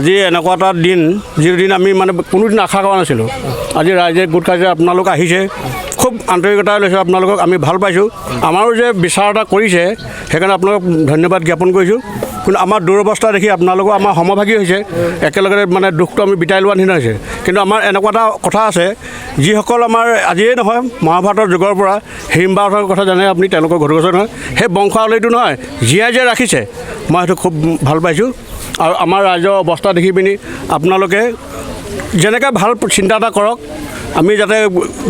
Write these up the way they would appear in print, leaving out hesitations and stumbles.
আজি এনেকুৱা এটা দিন যিটো দিন আমি মানে কোনোদিন আশা কৰা নাছিলোঁ। আজি ৰাইজে গোট খাইছে, আপোনালোক আহিছে, খুব আন্তৰিকতাৰে লৈছে আপোনালোকক, আমি ভাল পাইছোঁ। আমাৰো যে বিচাৰ এটা কৰিছে সেইকাৰণে আপোনালোকক ধন্যবাদ জ্ঞাপন কৰিছোঁ। কিন্তু আমাৰ দুৰৱস্থা দেখি আপোনালোকৰ আমাৰ সমভাগী হৈছে, একেলগে মানে দুখটো আমি বিটাই লোৱা নিচিনা হৈছে। কিন্তু আমাৰ এনেকুৱা এটা কথা আছে, যিসকল আমাৰ আজিয়েই নহয় মহাভাৰতৰ যুগৰ পৰা হিড়িম্বাহঁতৰ কথা জানে আপুনি, তেওঁলোকৰ ঘটুগছৰ নহয়, সেই বংশাৱলীটো নহয় জীয়াই জীয়াই ৰাখিছে। মই সেইটো খুব ভাল পাইছোঁ। আৰু আমাৰ ৰাইজৰ অৱস্থা দেখি পিনি আপোনালোকে যেনেকৈ ভাল চিন্তা এটা কৰক, আমি যাতে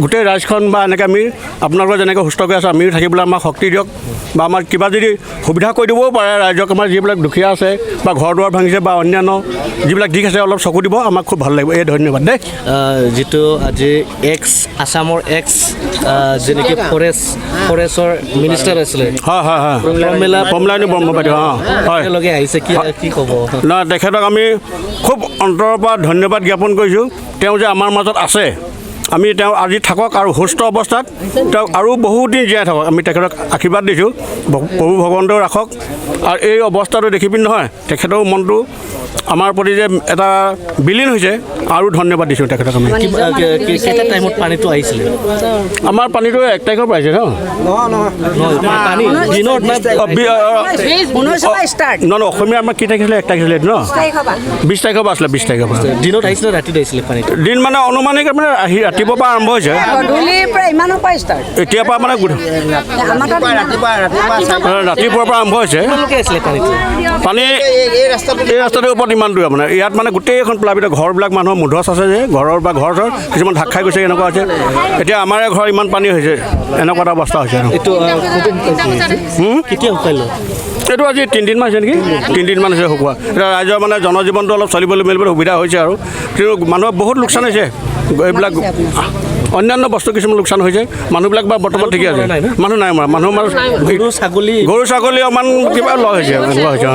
গোটেই ৰাইজখন বা এনেকৈ আমি আপোনালোকৰ যেনেকৈ সুস্থকৈ আছোঁ আমিও থাকিবলৈ আমাক শক্তি দিয়ক, বা আমাৰ কিবা যদি সুবিধা কৰি দিবও পাৰে ৰাইজক, আমাৰ যিবিলাক দুখীয়া আছে বা ঘৰ দুৱাৰ ভাঙিছে বা অন্যান্য যিবিলাক দিশ আছে অলপ চকু দিব, আমাক খুব ভাল লাগিব। এই ধন্যবাদ দেই। যিটো আজি আছামৰ যেনেকৈ ফৰেষ্টৰ মিনিষ্টাৰ আছিলে, হয় হয় হয়, প্ৰমলায়নী বন্দ্যোপাধ্যায়, হয় একেলগে আহিছে, কি ক'ব? নহয়, তেখেতক আমি খুব অন্তৰৰ পৰা ধন্যবাদ জ্ঞাপন কৰিছোঁ। তেওঁ যে আমাৰ মাজত আছে, আমি তেওঁ আজি থাকক আৰু সুস্থ অৱস্থাত তেওঁ আৰু বহুত দিন জীয়াই থাকক, আমি তেখেতক আশীৰ্বাদ দিছোঁ। প্ৰভু ভগৱন্তও ৰাখক। আৰু এই অৱস্থাটো দেখি পিনি নহয় তেখেতৰ মনটো আমাৰ প্ৰতি যে এটা বিলীন হৈছে, আৰু ধন্যবাদ দিছোঁ তেখেতক। আমি কেইটা টাইমত পানীটো আহিছিলে? আমাৰ পানীটো 1 তাৰিখৰ পৰা আহিছে ন? নহয়, অসমীয়া আমাৰ কি তাৰিখ আছিলে? 1 তাৰিখ আছিলে ন? 20 তাৰিখৰ পৰা আছিলে, 20 তাৰিখৰ পৰা। দিনত আহিছিলে, ৰাতিত আহিছিলে পানীটো? দিন মানে অনুমানিক মানে ৰাতিপুৱাৰ পৰা আৰম্ভ হৈছে, এতিয়াৰ পৰা মানে ৰাতিপুৱাৰ পৰা আৰম্ভ হৈছে পানী। এই ৰাস্তাটোৰ ওপৰত ইমান দূৰ মানে ইয়াত মানে গোটেইখন প্লাবিত, ঘৰবিলাক মানুহৰ মুধচ আছে যে, ঘৰৰ বা ঘৰ কিছুমান ঢাক খাই গৈছে, এনেকুৱা হৈছে। এতিয়া আমাৰে ঘৰ ইমান পানী হৈছে, এনেকুৱা এটা অৱস্থা হৈছে। কেতিয়া শুকাই লয়? এইটো আজি 3 দিনমান হৈছে নেকি, 3 দিনমান হৈছে শুকোৱা। এতিয়া ৰাইজৰ মানে জনজীৱনটো অলপ চলিবলৈ মেলিবলৈ সুবিধা হৈছে আৰু, কিন্তু মানুহৰ বহুত লোকচান হৈছে। এইবিলাক অন্যান্য বস্তু কিছুমান লোকচান হৈছে। মানুহবিলাক বা বৰ্তমান ঠিকে আছে, মানুহ নাই মৰা। মানুহ গৰু ছাগলী অকণমান কিবা লছ হৈছে, এনেকুৱা হৈছে।